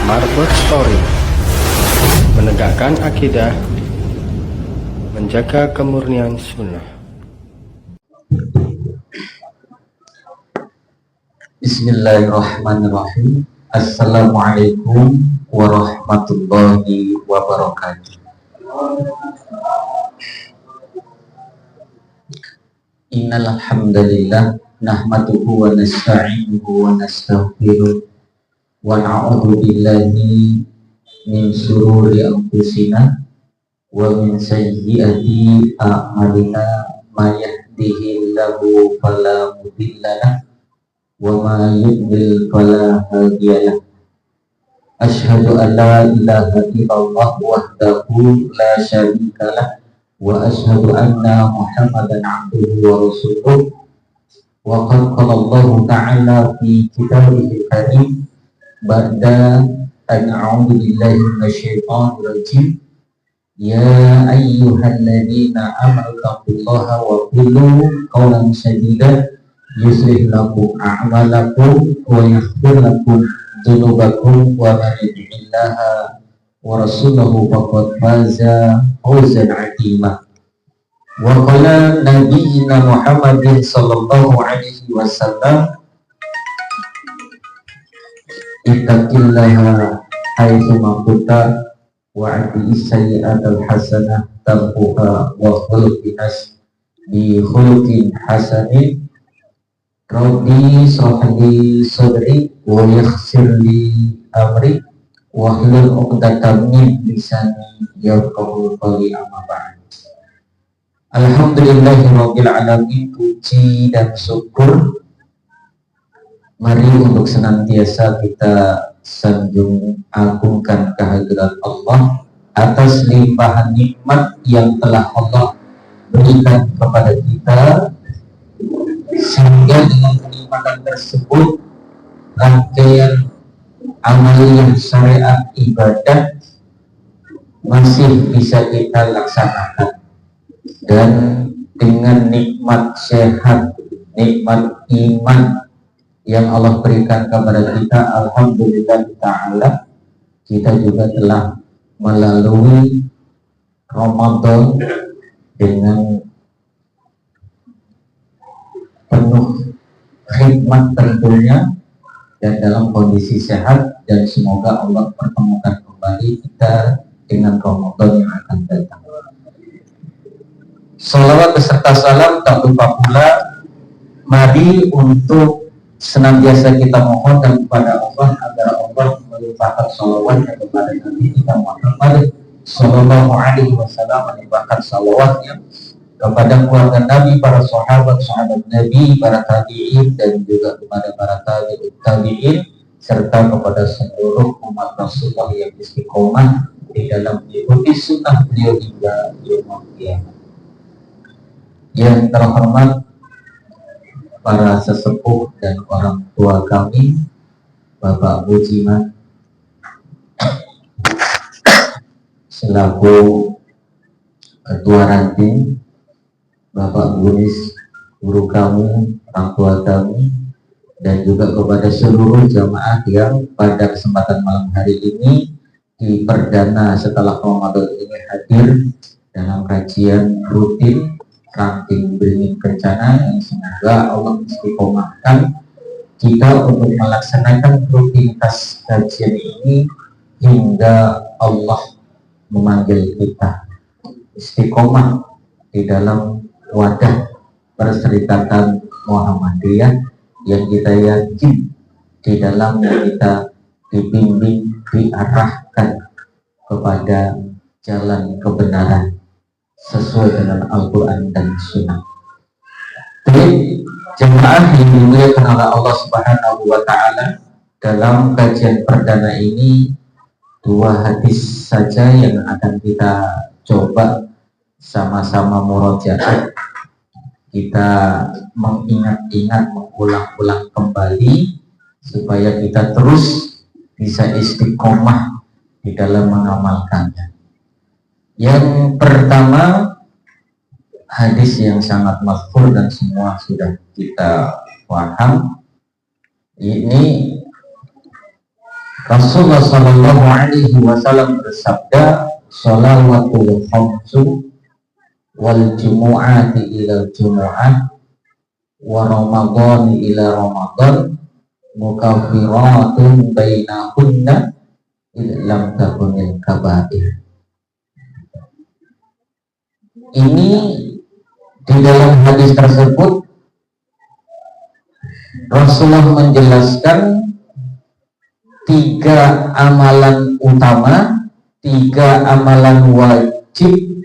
Marbot Story, menegakkan akidah, menjaga kemurnian sunnah. Bismillahirrahmanirrahim. Assalamualaikum warahmatullahi wabarakatuh. Innal hamdalillah nahmaduhu wa nasta'inuhu wa nastaghfiruh wa na'udzu billahi min shururi anfusina wa min sayyiati a'malina may yahdihillahu fala mudilla lahu wa ma yudlil fala hadiyalah. Asyhadu an la ilaha illallah wahdahu la syarikalah wa asyhadu anna Muhammadan abduhu wa rasuluh. Wa qad qala Allah ta'ala fi kitabihil karim ba'da an a'udzu billahi minasyaitonir rajim. Ya ayyuhalladzina amanu taqullaha wa qulu qawlan sadida yuslih lakum a'malakum wa yaghfir lakum dzunubakum wa man yuti'illaha wa rasulahu faqad faza fawzan 'azima. Wa qala nabiyyuna Muhammadin sallallahu alaihi wasallam, ittaqillaha haitsu ma kunta wa ati sayyi'atal hasanah tamhuha wa khuluqin bi khuluqin hasanin. Rabbi shrahli sadri wa yassir li amri wa hlul 'uqdatam min lisani yafqahu qawli. Amma ba'd. Alhamdulillahirabbil alamin, puji dan syukur mari untuk senantiasa kita sanjung agungkan kehadirat Allah atas limpahan nikmat yang telah Allah berikan kepada kita, sehingga dengan kenikmatan tersebut rangkaian amalan syariat ibadah masih bisa kita laksanakan, dan dengan nikmat sehat, nikmat iman yang Allah berikan kepada kita, alhamdulillah ta'ala, kita juga telah melalui Ramadan dengan penuh khidmat tentunya dan dalam kondisi sehat, dan semoga Allah pertemukan kembali kita dengan Ramadan yang akan datang. Salawat beserta salam tak lupa pula mari untuk senantiasa kita mohonkan kepada Allah agar Allah melimpahkan salawatnya kepada Nabi kita Muhammad sallallahu alaihi wasallam, melimpahkan salawatnya kepada keluarga Nabi, para sahabat Nabi, para tabi'in, dan juga kepada para tabi'in, serta kepada seluruh umat Rasulullah yang istiqomah di dalam mengikuti sunnah beliau hingga yaumul qiyamah. Yang terhormat para sesepuh dan orang tua kami, Bapak Bujiman selaku ketua ranting, Bapak Bunis, guru kami, orang tua kami, dan juga kepada seluruh jamaah yang pada kesempatan malam hari ini di perdana setelah Ramadan ini hadir dalam kajian rutin ranting beringin kencana, yang semoga Allah istiqomahkan kita untuk melaksanakan rutinitas kajian ini hingga Allah memanggil kita istiqomah di dalam wadah perserikatan Muhammadiyah yang kita yakin di dalamnya kita dibimbing, diarahkan kepada jalan kebenaran sesuai dengan Al-Quran dan Sunnah. Jadi jemaah yang dimuliakan oleh Allah Subhanahu wa Ta'ala, dalam kajian perdana ini dua hadis saja yang akan kita coba sama-sama murojaah, kita mengingat-ingat, mengulang-ulang kembali supaya kita terus bisa istiqomah di dalam mengamalkannya. Yang pertama, hadis yang sangat masyhur dan semua sudah kita paham. Ini Rasulullah Shallallahu Alaihi Wasallam bersabda, "Shalawatul khamsu wal jumu'ati ila jumu'ah wa ramadhani ila ramadhan mukaffiratun bainahunna illam takunil kaba'ir." Ini di dalam hadis tersebut Rasulullah menjelaskan 3 amalan utama, 3 amalan wajib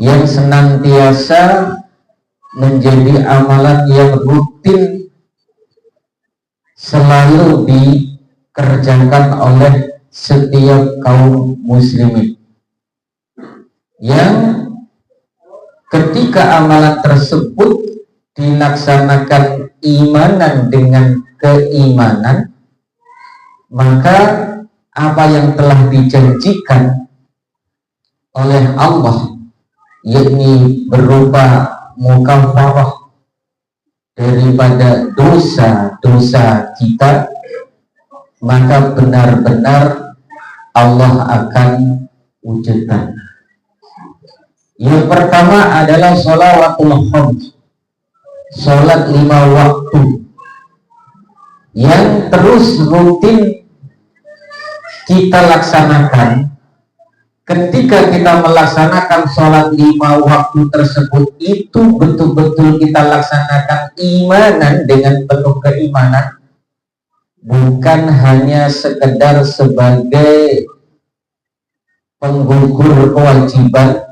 yang senantiasa menjadi amalan yang rutin selalu dikerjakan oleh setiap kaum muslimin, yang ketika amalan tersebut dilaksanakan imanan dengan keimanan, maka apa yang telah dijanjikan oleh Allah, yakni berupa mukaffarah daripada dosa-dosa kita, maka benar-benar Allah akan wujudkan. Yang pertama adalah sholawatul khams, sholat 5 waktu yang terus rutin kita laksanakan. Ketika kita melaksanakan sholat 5 waktu tersebut, itu betul-betul kita laksanakan imanan dengan penuh keimanan, bukan hanya sekedar sebagai penggugur kewajiban.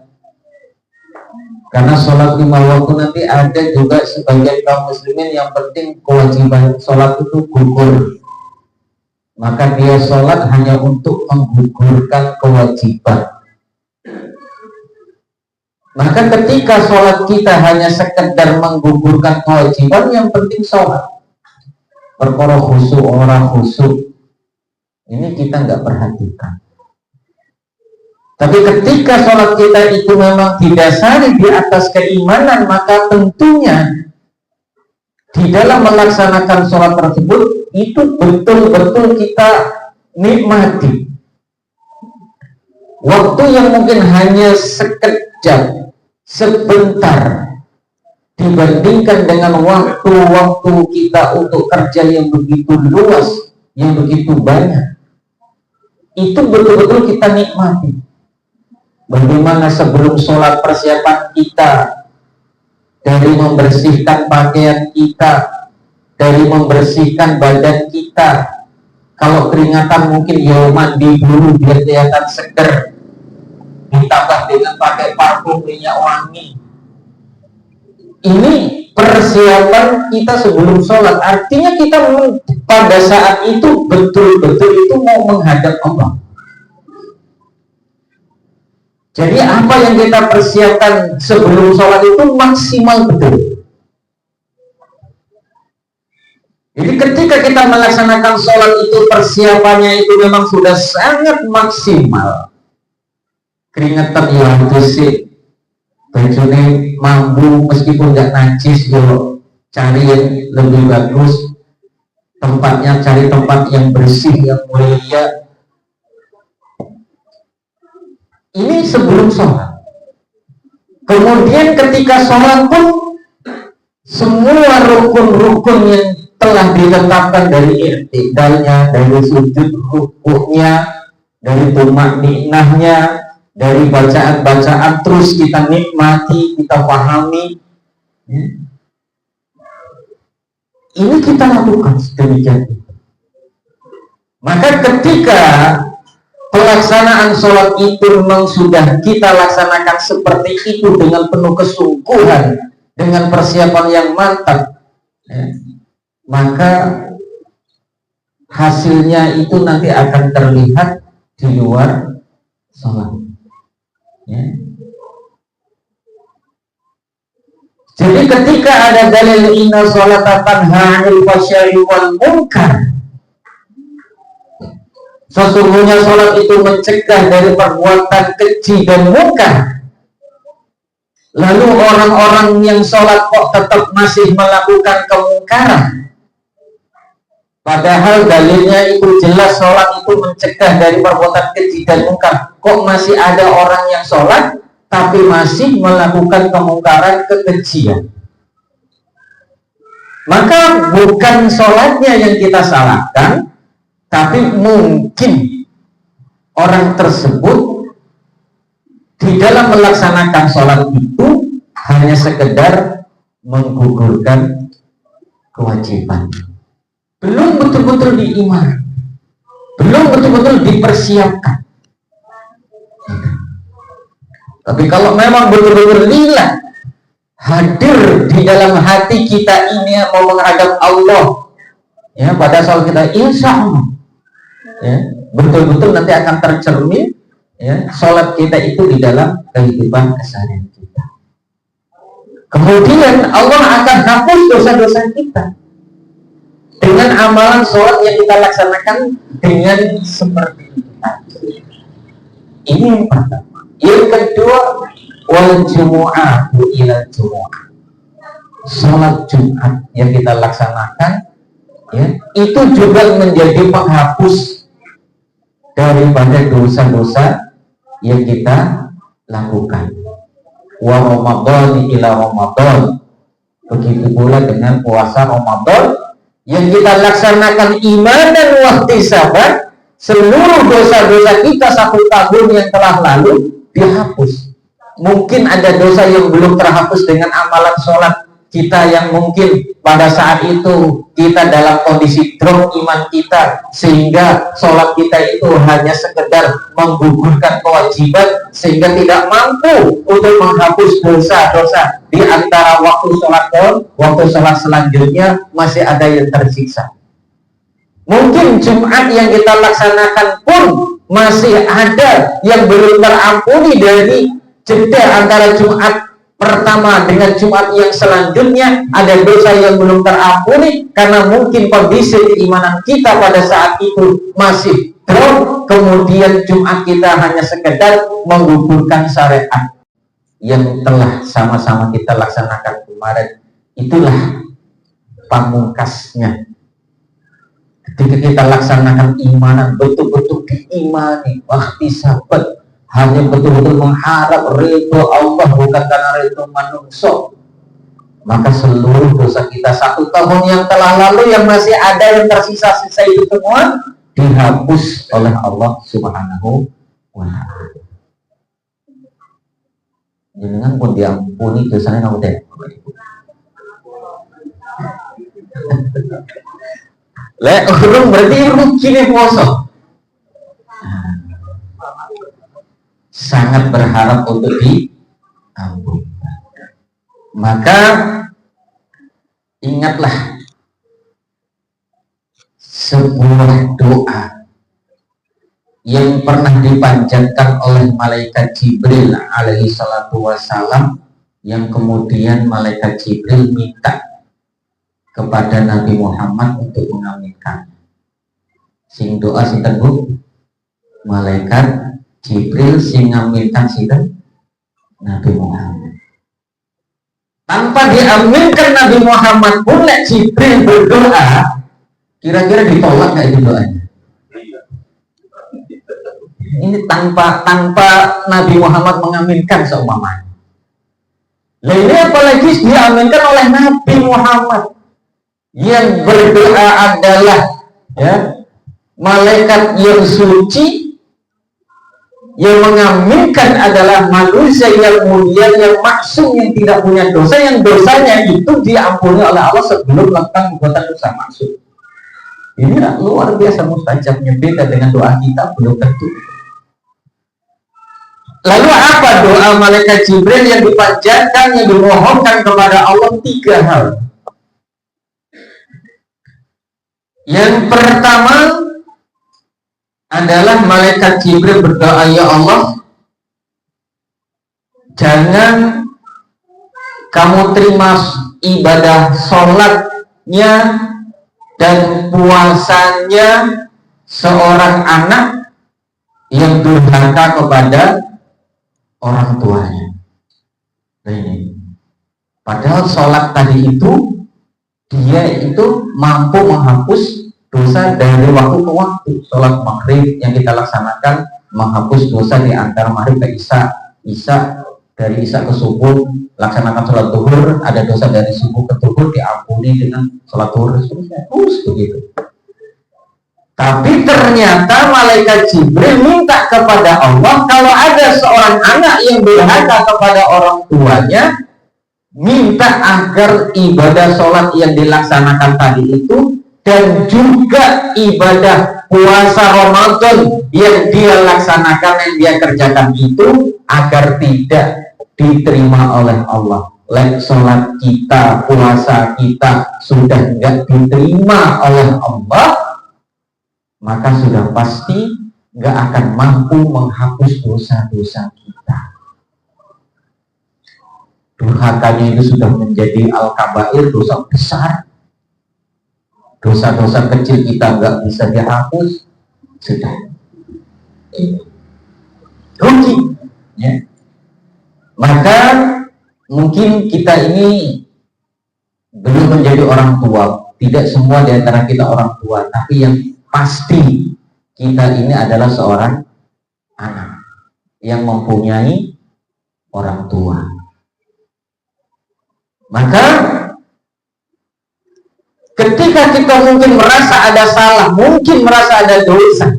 Karena sholat 5 waktu nanti ada juga sebagian kaum muslimin yang penting kewajiban sholat itu gugur, maka dia sholat hanya untuk menggugurkan kewajiban. Maka ketika sholat kita hanya sekedar menggugurkan kewajiban, yang penting sholat, perkara khusyuk orang khusyuk ini kita nggak perhatikan. Tapi ketika sholat kita itu memang didasari di atas keimanan, maka tentunya di dalam melaksanakan sholat tersebut itu betul-betul kita nikmati. Waktu yang mungkin hanya sekejap, sebentar, dibandingkan dengan waktu-waktu kita untuk kerja yang begitu luas, yang begitu banyak, itu betul-betul kita nikmati. Bagaimana sebelum sholat persiapan kita, dari membersihkan pakaian kita, dari membersihkan badan kita. Kalau keringatan mungkin ya mandi dulu biar kelihatan seger, ditambah dengan pakai parfum minyak wangi. Ini persiapan kita sebelum sholat. Artinya kita pada saat itu betul-betul itu mau menghadap Allah. Jadi apa yang kita persiapkan sebelum sholat itu maksimal betul. Jadi ketika kita melaksanakan sholat itu, persiapannya itu memang sudah sangat maksimal. Keringetan yang bersih, bajunya mampu meskipun nggak najis, yo cari yang lebih bagus, tempatnya cari tempat yang bersih, yang mulia. Ini sebelum sholat. Kemudian ketika sholat pun semua rukun-rukun yang telah ditetapkan dari i'tidalnya, dari sujud rukuknya, dari tumakninahnya, dari bacaan-bacaan terus kita nikmati, kita pahami. Ini kita lakukan sedemikian. Maka ketika pelaksanaan sholat itu memang sudah kita laksanakan seperti itu dengan penuh kesungguhan, dengan persiapan yang mantap, maka hasilnya itu nanti akan terlihat di luar sholat. Jadi ketika ada dalil inna sholata tanha 'anil fahsya'i wal munkar, sesungguhnya sholat itu mencegah dari perbuatan keji dan mungkar. Lalu orang-orang yang sholat kok tetap masih melakukan kemungkaran, Padahal dalilnya itu jelas, sholat itu mencegah dari perbuatan keji dan mungkar. Kok masih ada orang yang sholat tapi masih melakukan kemungkaran, kekejian? Maka bukan sholatnya yang kita salahkan, tapi mungkin orang tersebut di dalam melaksanakan sholat itu hanya sekedar menggugurkan kewajiban, belum betul-betul diimani, belum betul-betul dipersiapkan. Tapi kalau memang betul-betul lillah, hadir di dalam hati kita ini mau menghadap Allah, ya, pada saat kita insya Allah, ya, betul-betul nanti akan tercermin, ya, sholat kita itu di dalam kehidupan keseharian kita. Kemudian Allah akan hapus dosa-dosa kita dengan amalan sholat yang kita laksanakan dengan seperti itu. Ini yang pertama. Yang kedua, wal jumu'atu ila jumu'ah. Sholat Jumat yang kita laksanakan, ya, itu juga menjadi penghapus daripada dosa-dosa yang kita lakukan. Wa Ramadan ila Ramadan. Begitu pula dengan puasa Ramadan yang kita laksanakan iman dan wahtisaban, seluruh dosa-dosa kita satu tahun yang telah lalu dihapus. Mungkin ada dosa yang belum terhapus dengan amalan sholat kita, yang mungkin pada saat itu kita dalam kondisi drop iman kita, sehingga sholat kita itu hanya sekedar menggugurkan kewajiban, sehingga tidak mampu untuk menghapus dosa-dosa. Di antara waktu sholat dan waktu sholat selanjutnya masih ada yang tersiksa. Mungkin Jumat yang kita laksanakan pun masih ada yang belum terampuni dari jeda antara Jumat pertama dengan Jumat yang selanjutnya. Ada dosa yang belum terampuni karena mungkin kondisi keimanan kita pada saat itu masih drop. Kemudian Jumat kita hanya sekedar menggugurkan syariat yang telah sama-sama kita laksanakan kemarin. Itulah pamungkasnya. Ketika kita laksanakan imanan, betul-betul diimani, wahtisabat, hanya betul-betul mengharap ridho Allah, bukan karena ridho manusia, maka seluruh dosa kita satu tahun yang telah lalu yang masih ada yang tersisa-sisa itu semua dihapus oleh Allah Subhanahu wa ta'ala. Jangan pun diampuni dosanya kamu deh. Lek urung berarti rugi nih poso. Sangat berharap untuk diampuni. Maka ingatlah sebuah doa yang pernah dipanjatkan oleh malaikat Jibril alaihi salatu wassalam, yang kemudian malaikat Jibril minta kepada Nabi Muhammad untuk mengaminkan. Sing doa sinten Bu? Malaikat Jibril sing ngaminkan sinten? Nabi Muhammad. Tanpa diaminkan Nabi Muhammad pun lek Jibril berdoa, kira-kira ditolak nggak itu doanya? Ini tanpa Nabi Muhammad mengaminkan seumpamanya. Nah, ini apalagi diaminkan oleh Nabi Muhammad. Yang berdoa adalah, ya, malaikat yang suci, yang mengaminkan adalah manusia yang mulia, yang maksum, yang tidak punya dosa, yang dosanya itu diampuni oleh Allah sebelum melakukan perbuatan dosa maksum. Ini luar biasa mustajabnya, beda dengan doa kita, belum tentu. Lalu apa doa malaikat Jibril yang dipanjatkan, yang dimohonkan kepada Allah? 3 hal. Yang pertama adalah malaikat Jibril berdoa, ya Allah, jangan kamu terima ibadah sholatnya dan puasanya seorang anak yang durhaka kepada orang tuanya. Nah, ini padahal sholat tadi itu dia itu mampu menghapus dosa dari waktu ke waktu. Sholat maghrib yang kita laksanakan menghapus dosa di antara maghrib ke isya, dari isya ke subuh laksanakan sholat zuhur, ada dosa dari subuh ke zuhur diampuni dengan sholat zuhur, terus begitu. Tapi ternyata malaikat Jibril minta kepada Allah, kalau ada seorang anak yang durhaka kepada orang tuanya, minta agar ibadah sholat yang dilaksanakan tadi itu dan juga ibadah puasa Ramadan yang dia laksanakan, yang dia kerjakan itu agar tidak diterima oleh Allah. Sholat kita, puasa kita sudah nggak diterima oleh Allah, maka sudah pasti nggak akan mampu menghapus dosa-dosa kita. Durhakanya itu sudah menjadi al-kabair, dosa besar. Dosa-dosa kecil kita nggak bisa dihapus, sudah rugi. Ya. Maka mungkin kita ini belum menjadi orang tua. Tidak semua di antara kita orang tua, tapi yang pasti kita ini adalah seorang anak yang mempunyai orang tua. Maka ketika kita mungkin merasa ada salah, mungkin merasa ada dosa,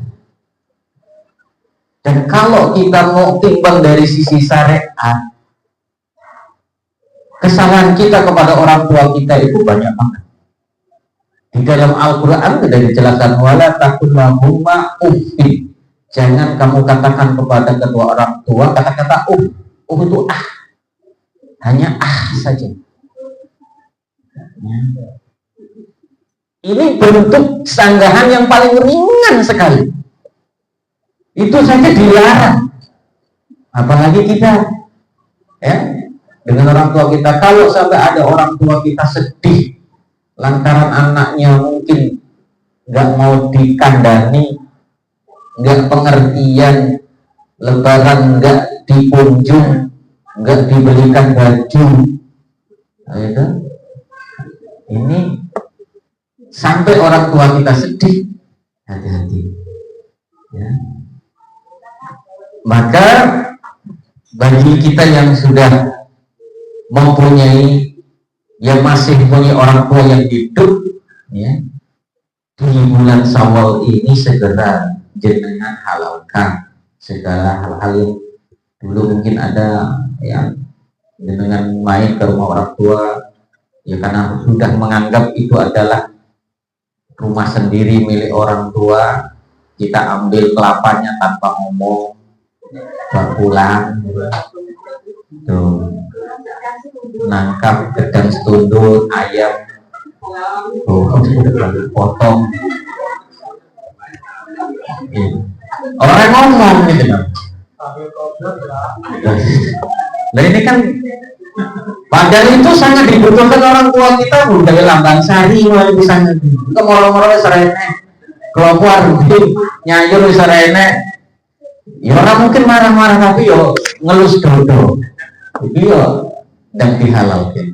dan kalau kita mau timbang dari sisi syariat, kesalahan kita kepada orang tua kita itu banyak banget. Di dalam Al-Quran sudah dijelaskan, wala takun lahumma uffin. Jangan kamu katakan kepada kedua orang tua kata-kata itu hanya saja. Ini bentuk sanggahan yang paling ringan sekali. Itu saja dilarang. Apalagi kita, ya, dengan orang tua kita. Kalau sampai ada orang tua kita sedih lantaran anaknya mungkin nggak mau dikandani, nggak pengertian, lebaran nggak dikunjung, nggak dibelikan baju, itu ini sampai orang tua kita sedih, hati-hati. Ya. Maka bagi kita yang sudah mempunyai, yang masih punya orang tua yang hidup, ya, di bulan Syawal ini segera jenengan halalkan segala hal-hal yang dulu mungkin ada yang jenengan main ke rumah orang tua, ya karena sudah menganggap itu adalah rumah sendiri milik orang tua, kita ambil kelapanya tanpa ngomong, pulang, tuh nangkap gedang setundul ayam, potong, orang ngomong gitu kan. Nah ini kan padahal itu sangat dibutuhkan orang tua kita, budaya Lambang Sari malah bisa itu moro-moro sarene keluar nyayur sarene, ya orang mungkin marah-marah tapi yo ngelus dodo itu yo dan dihalalkan.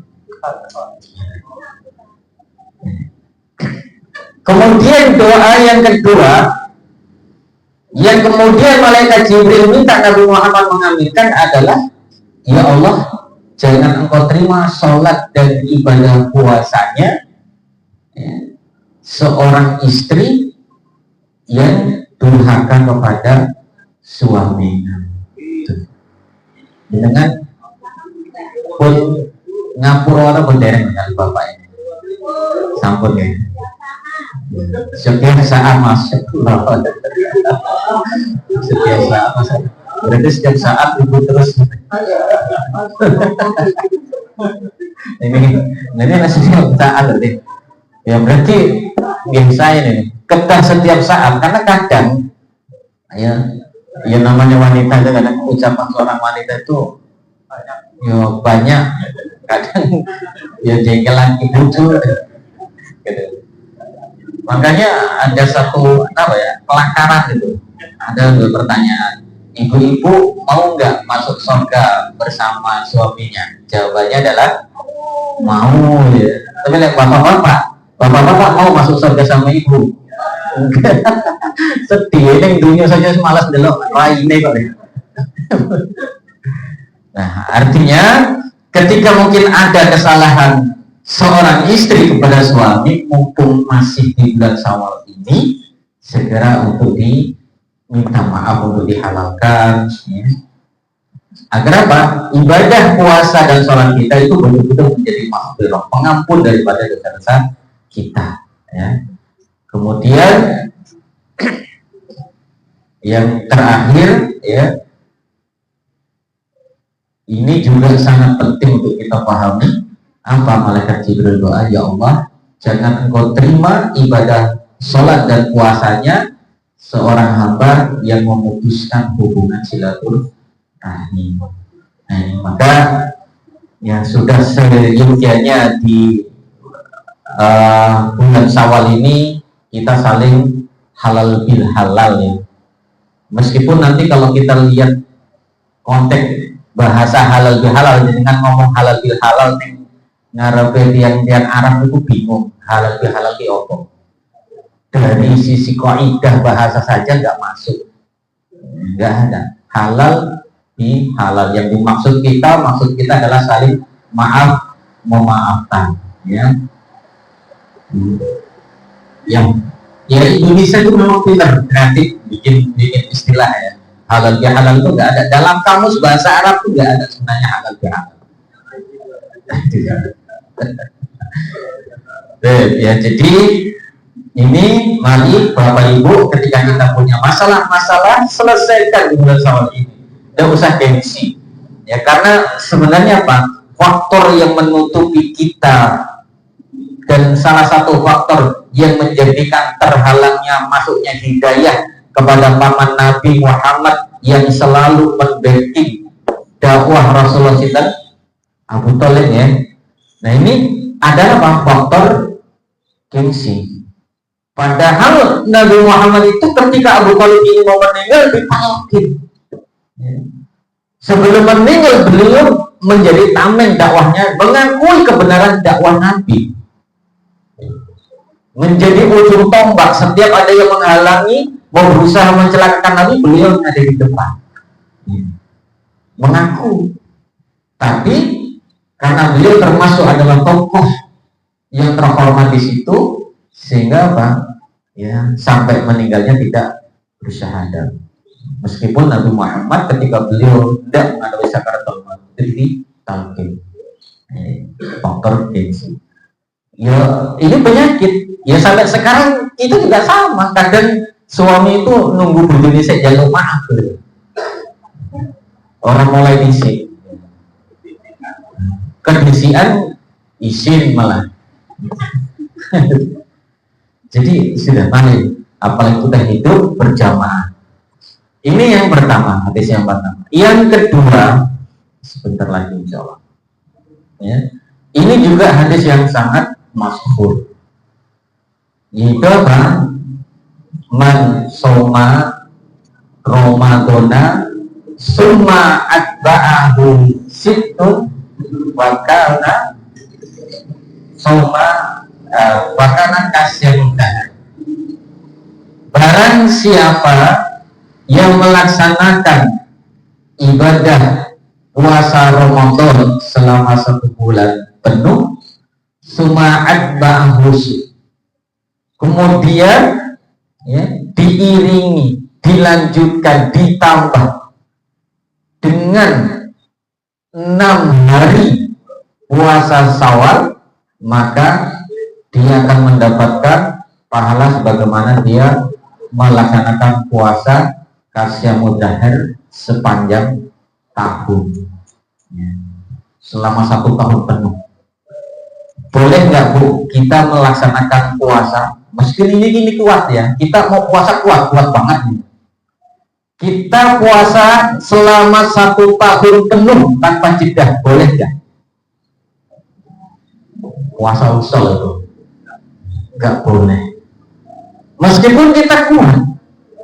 Kemudian doa yang kedua yang kemudian malaikat Jibril minta Nabi Muhammad mengaminkan adalah, ya Allah, jangan engkau terima sholat dan ibadah puasanya, ya, seorang istri yang durhaka kepada suaminya. Dengan pun ngapura orang berdereng dengan bapak ini sampun ya setiap saat masuk setiap saat masuk, berarti setiap saat ibu terus ini masih setiap saat berarti ya, berarti biasa ini kita setiap saat, karena kadang ya namanya wanita itu kadang ucapan seorang wanita itu ya banyak, kadang ya jengkelan ibu gitu. Makanya ada satu kelakaran gitu, ada pertanyaan, ibu-ibu mau nggak masuk surga bersama suaminya? Jawabannya adalah mau, ya. Tapi bapak-bapak mau masuk surga sama ibu? Sedih ini dunia saja malas delok lainnya kok. Nah, artinya ketika mungkin ada kesalahan seorang istri kepada suami, mumpung masih di bulan Syawal ini, segera untuk diminta maaf, untuk dihalalkan, ya. Agar apa? Ibadah puasa dan sholat kita itu betul-betul menjadi maghfirah, pengampun daripada dosa-dosa kita, ya. Kemudian yang terakhir, ya, ini juga sangat penting untuk kita pahami. Apa malaikat Jibril doa, ya Allah, jangan engkau terima ibadah sholat dan puasanya seorang hamba yang memutuskan hubungan silaturahmi. Nah, maka ya sudah seyogianya di bulan Syawal ini kita saling halal bil halal, ya. Meskipun nanti kalau kita lihat konteks bahasa halal bil halal, dengan ngomong halal bil halal ngarepe tiang Arab itu bingung halal bil halal ki opo. Dari sisi kaidah bahasa saja nggak masuk, nggak ada halal bi halal. Yang maksud kita adalah saling maaf memaafkan, ya. Yang ya Indonesia itu memang pintar kreatif bikin istilah, ya. Halal bi halal itu nggak ada dalam kamus bahasa Arab, itu nggak ada sebenarnya halal bi halal. Ya, jadi ini mari Bapak Ibu, ketika kita punya masalah-masalah, selesaikan di bulan Syawal ini. Tidak usah gengsi, ya, karena sebenarnya apa? Faktor yang menutupi kita dan salah satu faktor yang menjadikan terhalangnya masuknya hidayah kepada paman Nabi Muhammad yang selalu membacking dakwah Rasulullah kita, Abu Thalib, ya. Nah, ini adalah apa? Faktor gengsi. Padahal Nabi Muhammad itu ketika Abu Thalib ini mau meninggal ditalakin. Sebelum meninggal beliau menjadi tameng dakwahnya, mengakui kebenaran dakwah Nabi, menjadi ujung tombak. Setiap ada yang menghalangi, mau berusaha mencelakakan Nabi, beliau ada di depan, mengaku. Tapi karena beliau termasuk adalah tokoh yang terhormat di situ, sehingga apa? Ya, sampai meninggalnya tidak bersyahadat. Meskipun Nabi Muhammad ketika beliau tidak mengalami sakaratul maut itu ditalqin. Faktor gengsi. Ya, ini penyakit. Ya, sampai sekarang itu juga sama. Kadang suami itu nunggu bojone sik jaluk maaf. Orang mulai disik. Kedisian izin malah. Jadi sudah mari, apalagi kita hidup berjamaah. Ini yang pertama, hadis yang pertama. Yang kedua, sebentar lagi insya Allah, ya. Ini juga hadis yang sangat masyhur. Yaitu apa? Man soma Ramadana summa atba'ahu sittun wa kana soma wa kana kasyamudah. Barang siapa yang melaksanakan ibadah puasa Ramadan selama 1 bulan penuh, suma'at ba'ahus, kemudian ya, diiringi, dilanjutkan, ditambah dengan 6 hari puasa Syawal, maka dia akan mendapatkan pahala sebagaimana dia melaksanakan puasa Qasyamud Dahr sepanjang tahun, ya, selama 1 tahun penuh. Boleh nggak Bu kita melaksanakan puasa meski ini kuat, ya, kita mau puasa kuat banget nih. Kita puasa selama 1 tahun penuh tanpa jeda, boleh nggak? Puasa usul itu nggak boleh. Meskipun kita kuat,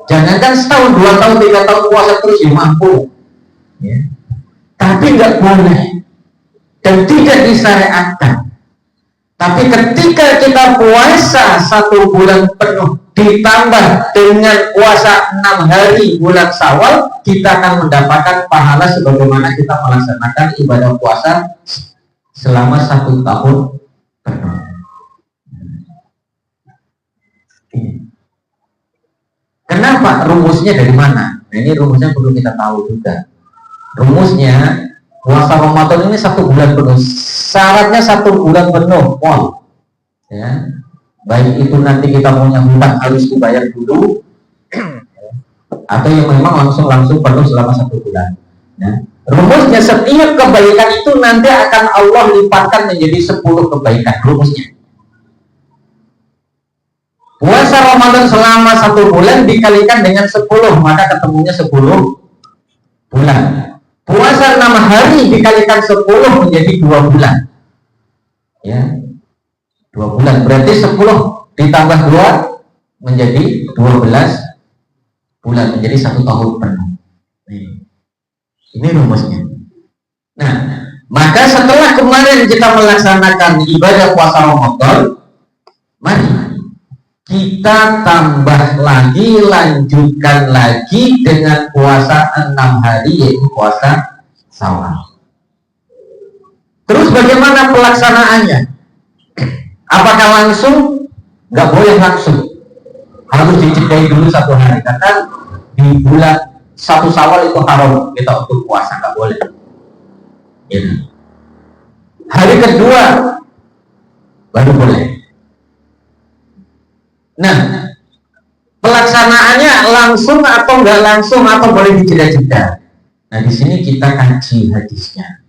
jangankan setahun, 2 tahun, 3 tahun puasa terus ya mampu, ya. Tapi nggak boleh dan tidak disyariatkan. Tapi ketika kita puasa 1 bulan penuh ditambah dengan puasa 6 hari bulan Syawal, kita akan mendapatkan pahala sebagaimana kita melaksanakan ibadah puasa selama 1 tahun penuh. Kenapa? Rumusnya dari mana? Nah, ini rumusnya perlu kita tahu juga. Rumusnya, puasa Ramadan ini 1 bulan penuh. Syaratnya 1 bulan penuh, ya. Baik itu nanti kita punya hutang harus dibayar dulu, atau yang memang langsung penuh selama 1 bulan. Ya. Rumusnya, setiap kebaikan itu nanti akan Allah lipatkan menjadi 10 kebaikan. Rumusnya, puasa Ramadan selama 1 bulan dikalikan dengan 10, maka ketemunya 10 bulan. Puasa 6 hari dikalikan 10 menjadi 2 bulan. Ya, 2 bulan. Berarti 10 ditambah 2 menjadi 12 bulan, menjadi 1 tahun penuh. Ini rumusnya. Nah, maka setelah kemarin kita melaksanakan ibadah puasa Ramadan, mari kita tambah lagi, lanjutkan lagi dengan puasa 6 hari, yaitu puasa Syawal. Terus bagaimana pelaksanaannya? Apakah langsung? Nggak boleh langsung, harus dijedai dulu 1 hari, karena di bulan 1 Syawal itu haram kita untuk puasa, nggak boleh. Ya. Hari kedua baru boleh. Nah, pelaksanaannya langsung atau nggak langsung, atau boleh dijeda-jeda. Nah, di sini kita kaji hadisnya.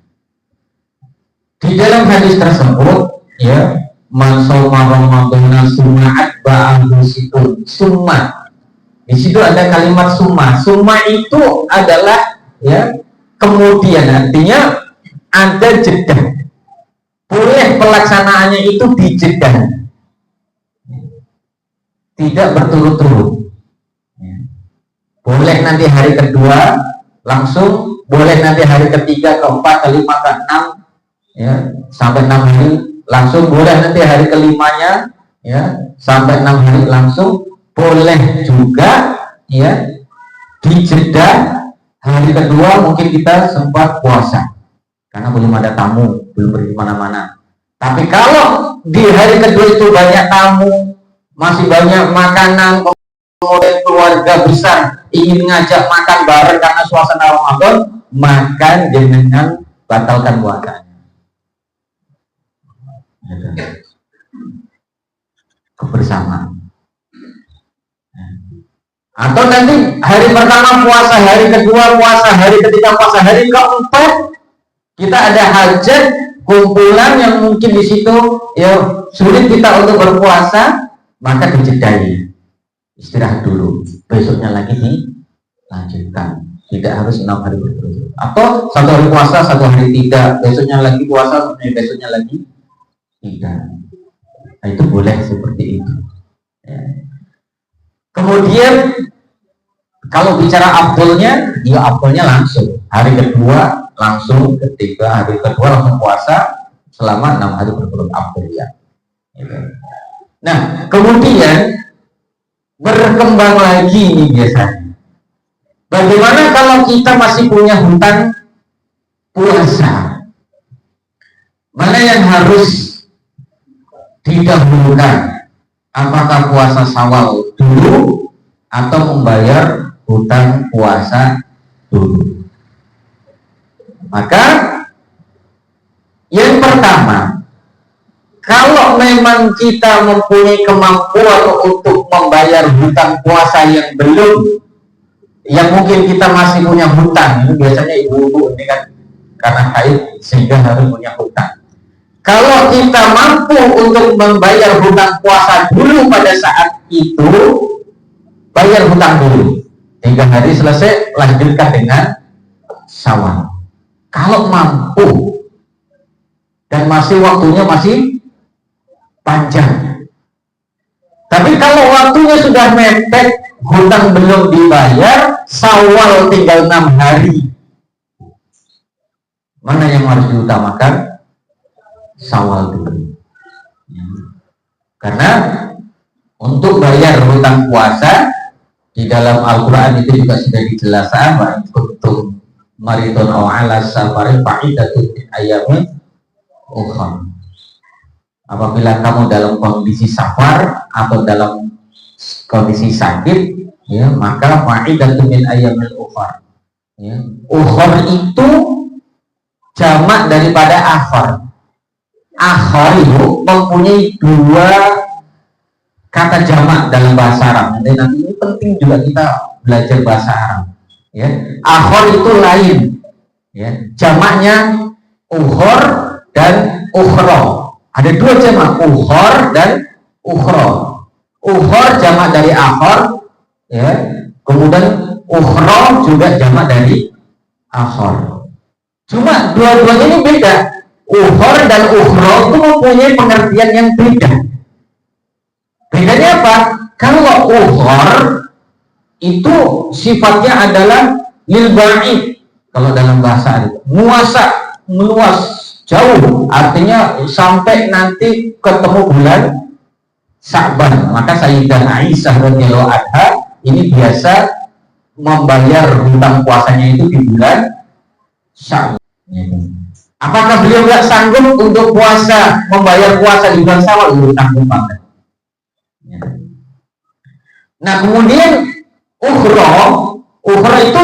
Di dalam hadis tersebut, ya, man shoma ramadhana summa atba'ahu sittun. Summa, di situ ada kalimat summa. Summa itu adalah, ya, kemudian, artinya ada jeda. Boleh pelaksanaannya itu dijeda, tidak berturut-turut. Boleh nanti hari kedua langsung, boleh nanti hari ketiga, keempat, kelima, keenam, ya, sampai 6 hari langsung, boleh nanti hari kelimanya, ya, sampai 6 hari langsung, boleh juga, ya, dijeda hari kedua mungkin kita sempat puasa karena belum ada tamu, belum pergi mana-mana. Tapi kalau di hari kedua itu banyak tamu, masih banyak makanan, kemudian keluarga besar ingin ngajak makan bareng karena suasana Ramadan, maka jangan batalkan puasanya. Kebersamaan. Atau nanti hari pertama puasa, hari kedua puasa, hari ketiga puasa, hari keempat kita ada hajat, kumpulan yang mungkin di situ, ya, sulit kita untuk berpuasa, maka dijedai, istirahat dulu, besoknya lagi dilanjutkan. Tidak harus 6 hari berturut-turut, atau 1 hari puasa, 1 hari tidak, besoknya lagi puasa, besoknya lagi tidak. Nah, itu boleh seperti itu, ya. Kemudian kalau bicara afdolnya, ya afdolnya langsung hari kedua, langsung ketiga, hari kedua langsung puasa selama 6 hari berturut-turut, afdol, ya. Nah, kemudian berkembang lagi ini biasanya. Bagaimana kalau kita masih punya hutang puasa? Mana yang harus didahulukan? Apakah puasa Syawal dulu atau membayar hutang puasa dulu? Maka yang pertama, kalau memang kita mempunyai kemampuan untuk membayar hutang puasa yang belum, yang mungkin kita masih punya hutang, ini biasanya ibu-ibu ini kan karena haid sehingga harus punya hutang. Kalau kita mampu untuk membayar hutang puasa dulu pada saat itu, bayar hutang dulu, 3 hari selesai, lanjutkan dengan Syawal. Kalau mampu dan masih waktunya masih panjang. Tapi kalau waktunya sudah mepet, hutang belum dibayar, Syawal tinggal 6 hari, mana yang harus diutamakan? Syawal dulu. Karena untuk bayar hutang puasa di dalam Al-Quran itu juga sudah dijelaskan bahwa kuntum maridun aw ala safarin fa'idatun min ayyamin ukhra. Apabila kamu dalam kondisi safar atau dalam kondisi sakit, ya, maka fa'idatun min ayyamin ukhra. Ya. Ukhra itu jamak daripada akhar. Akhar itu mempunyai dua kata jamak dalam bahasa Arab. Nanti ini penting juga kita belajar bahasa Arab. Ya, akhor itu lain. Ya, jamaknya ukhor dan ukhro. Ada dua jamak, ukhor dan ukhro. Ukhor jamak dari akhor, ya. Kemudian ukhro juga jamak dari akhor. Cuma dua-duanya ini beda. Ukhor dan ukhro itu mempunyai pengertian yang beda. Bedanya apa? Kalau ukhor itu sifatnya adalah lil ba'id. Kalau dalam bahasa itu muasa, meluas, jauh, artinya sampai nanti ketemu bulan Sya'ban. Maka Sayyidah Aisyah radhiyallahu anha ini biasa membayar hutang puasanya itu di bulan Sya'ban. Apakah beliau nggak sanggup untuk puasa, membayar puasa di bulan Syawal? Sanggup banget. Nah, kemudian ukhra itu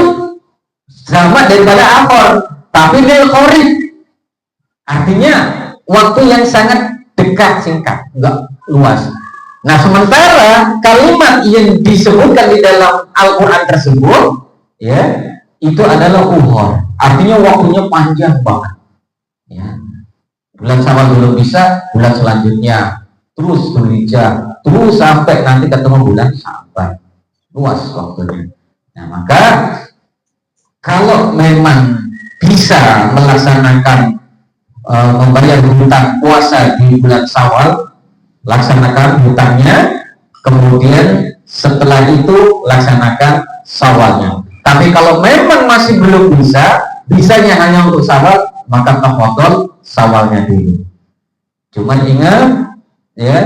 sama daripada akhor, tapi lil qorib. Artinya waktu yang sangat dekat, singkat, enggak luas. Nah, sementara kalimat yang disebutkan di dalam Al-Qur'an tersebut, ya, itu adalah ukhra. Artinya waktunya panjang banget. Ya. Bulan Syawal belum bisa, bulan selanjutnya terus Dzulhijjah, terus sampai nanti ketemu bulan Sya'ban. Luas waktunya. Nah, maka kalau memang bisa melaksanakan membayar hutang puasa di bulan Syawal, laksanakan hutangnya, kemudian setelah itu laksanakan Syawalnya. Tapi kalau memang masih belum bisa, bisanya hanya untuk Syawal, maka tafadhol Syawalnya dulu. Cuman ingat, ya,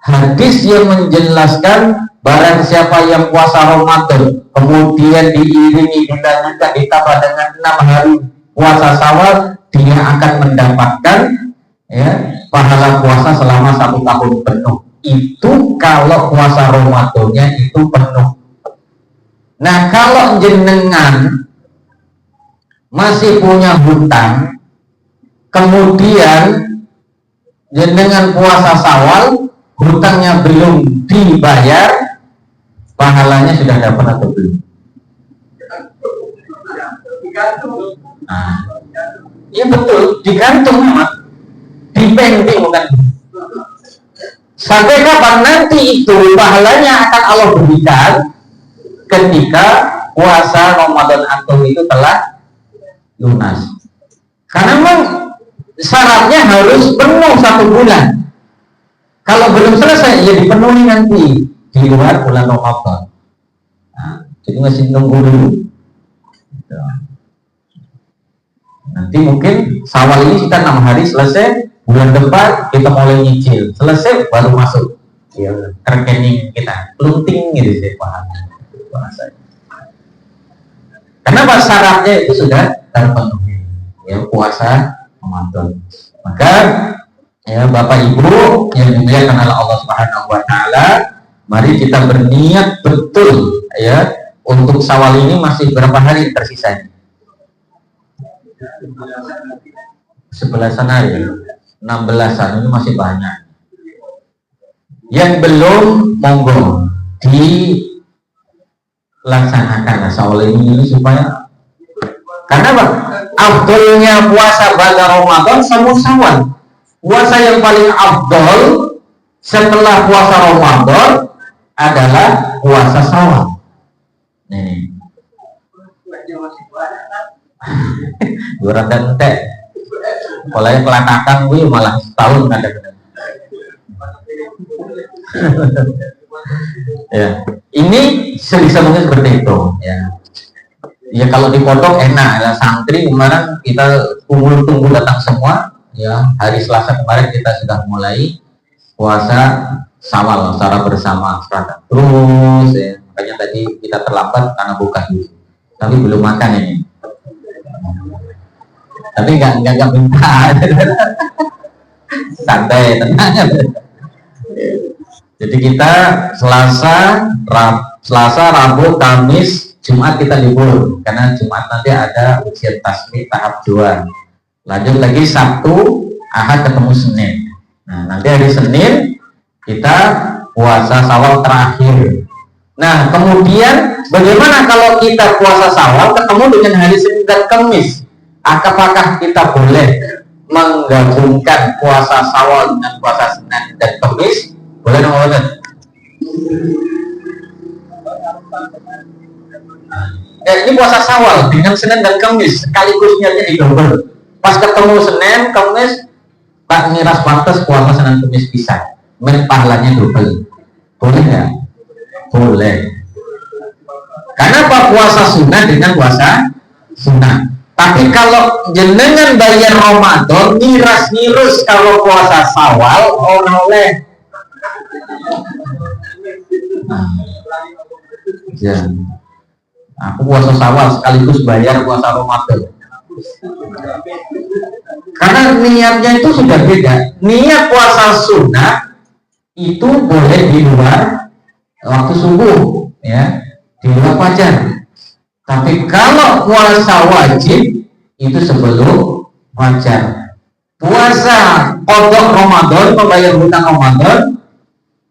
hadis yang menjelaskan barang siapa yang puasa Ramadan kemudian diiringi dilanjutkan ditambah dengan 6 hari puasa Syawal, dia akan mendapatkan, ya, pahala puasa selama 1 tahun penuh. Itu kalau puasa Ramadannya itu penuh. Nah, kalau jenengan masih punya hutang, kemudian jenengan puasa Syawal, hutangnya belum dibayar, pahalanya sudah dapat atau belum? Nah, iya betul, digantung, dipending bukan. Sampai kapan nanti itu pahalanya akan Allah berikan ketika puasa Ramadan antum itu telah lunas. Karena memang syaratnya harus penuh 1 bulan. Kalau belum selesai, ya dipenuhi nanti di luar bulan Ramadan. Nah, jadi masih nunggu dulu. Nanti mungkin Syawal ini kita 6 hari selesai, bulan depan kita mulai nyicil, selesai baru masuk, ya, rekening kita, lunting gitu sih bahasa. Karena syaratnya itu sudah terpenuhi, ya, puasa Ramadan. Maka, ya, Bapak Ibu yang dimuliakan oleh Allah Subhanahu wa taala, mari kita berniat betul, ya, untuk Syawal ini masih berapa hari tersisa? 11 hari, 16-an, ini masih banyak. Yang belum, monggo dilaksanakan Syawal ini supaya, karena apa? Afdolnya puasa pada Ramadan sama Syawal. Puasa yang paling afdol setelah puasa Ramadan adalah puasa Syawal. Nih. Durang dan teh. Kalau yang kelatakan gue malah setahun kadang-kadang. Ya, ini sebisa mungkin seperti itu. Ya, ya kalau dipotong enak. Ya, santri kemarin kita tunggu datang semua. Ya, hari Selasa kemarin kita sudah mulai puasa Syawal secara bersama terus ya. Makanya tadi kita terlambat karena buka dulu, tapi belum makan ini. Tapi nggak minta, santai, tenang. Jadi kita Selasa, Rabu, Kamis, Jumat kita libur karena Jumat nanti ada ujian tasmi tahap 2. Lanjut lagi Sabtu, Ahad ketemu Senin. Nah, nanti hari Senin kita puasa Syawal terakhir. Nah, kemudian bagaimana kalau kita puasa Syawal ketemu dengan hari Senin dan Kamis? Apakah kita boleh menggabungkan puasa Syawal dengan puasa Senin dan Kamis? Boleh dong, boleh. Ya, ini puasa Syawal dengan Senin dan Kamis sekaligus niatnya digabung. Pas ketemu Senin, Kamis, tak ngiras pantas puasa Senin Kamis bisa. Pahalanya double. Boleh nggak? Boleh. Karena apa? Puasa sunnah dengan puasa sunnah. Tapi kalau jenengan bayar Ramadan, ngiras-ngirus kalau puasa Syawal, oleh. Ya. Aku puasa Syawal sekaligus bayar puasa Ramadan. Karena niatnya itu sudah beda. Niat puasa sunnah itu boleh di luar waktu subuh, ya, di luar fajar. Tapi kalau puasa wajib itu sebelum fajar. Puasa qadha Ramadan, membayar hutang Ramadan,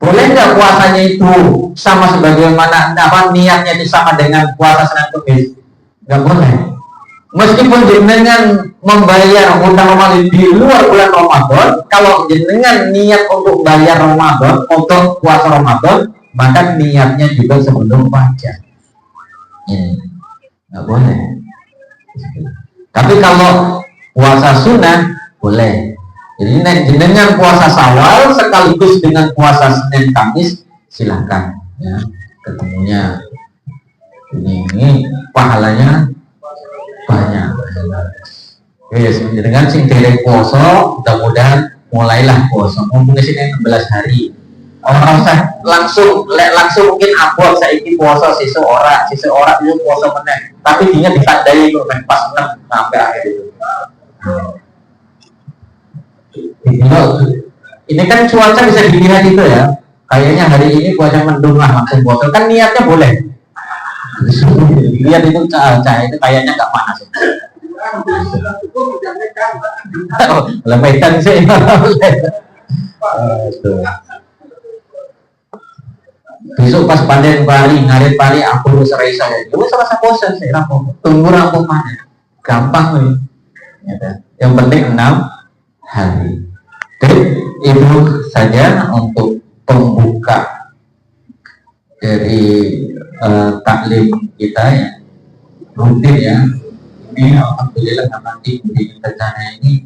boleh nggak puasanya itu sama sebagaimana niatnya itu sama dengan puasa Senin Kamis? Nggak boleh. Meskipun jenengan membayar hutang Ramadan di luar bulan Ramadan, kalau jenengan niat untuk bayar Ramadan, untuk puasa Ramadan, maka niatnya juga sebelum fajar. Nggak boleh. Tapi kalau puasa sunnah boleh. Jadi jenengan puasa Syawal sekaligus dengan puasa Senin Kamis, silahkan. Ya, ketemunya ini pahalanya banyak. Yes, dengan sing dereng poso, mudah-mudahan mulailah poso. Mungkin sini 16 hari. Orang usah langsung mungkin abot saiki poso sesuk ora itu poso meneh. Tapi dia ditandai kok pas 6 sampai akhir itu. Ini kan cuaca bisa dilihat itu ya. Kayaknya hari ini cuaca mendung lah langsung poso. Kan niatnya boleh. Lihat itu cahaya itu kayaknya nggak panas. Lempetan sih. Besok pas panen pari, ngarit pari aku serai saya. Itu salah satu proses sih rampung. Tunggu rampung mana? Gampang nih. Yang penting 6 hari. Jadi itu saja untuk pembuka dari taklim kita ya, rutin ya. Ini alhamdulillah nanti di rencana ini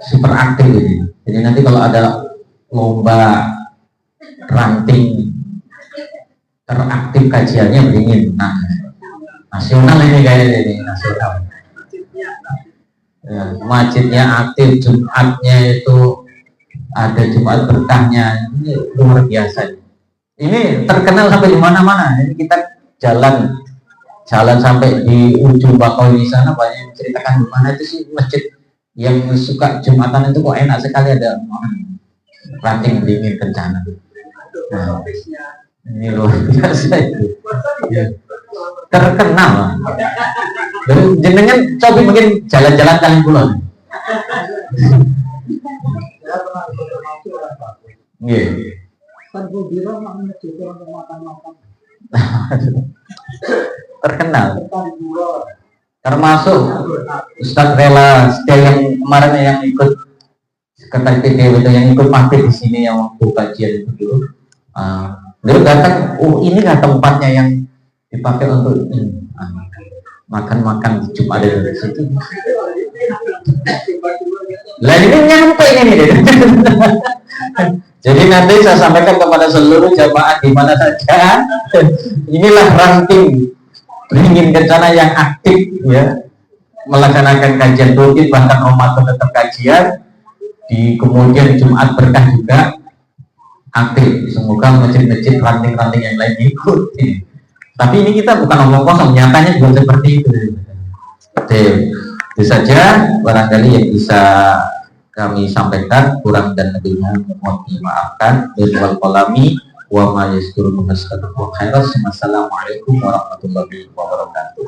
super aktif ini. Jadi nanti kalau ada lomba ranting teraktif kajiannya beringin. Nah, nasional ini kayaknya ini nasional. Ya, masjidnya aktif, Jumatnya itu ada Jumat berkahnya, ini luar biasa. Ini terkenal sampai di mana-mana. Ini kita jalan sampai di ujung Bakawi sana, banyak yang ceritakan di mana itu sih masjid yang suka Jumatan itu kok enak sekali ada ranting dingin kencana. Nah, ini luar biasa itu. Ya. Terkenal. Jenengan coba mungkin jalan-jalan kalian pulau. Iya. Terkenal. Termasuk Ustadz Rela yang kemarin yang ikut sekretaris PDW itu yang ikut mati di sini yang waktu kajian itu dulu. Beliau datang, ini nggak tempatnya yang dipakai untuk makan Jumat dari situ. Lah ini nyampe ini deh. Jadi nanti saya sampaikan kepada seluruh jamaah di mana saja. Inilah ranting beringin kencana yang aktif ya, melaksanakan kajian rutin bahkan Ramadan tetap kajian. di kemudian Jumat berkah juga aktif. Semoga masjid-masjid ranting-ranting yang lain ikut. Tapi ini kita bukan omong kosong, nyatanya juga seperti itu. Oke, itu saja barangkali yang bisa kami sampaikan, kurang dan lebihnya mohon dimaafkan. Wal qalami wa ma yasturun nasallahu khairan. Wassalamualaikum warahmatullahi wabarakatuh.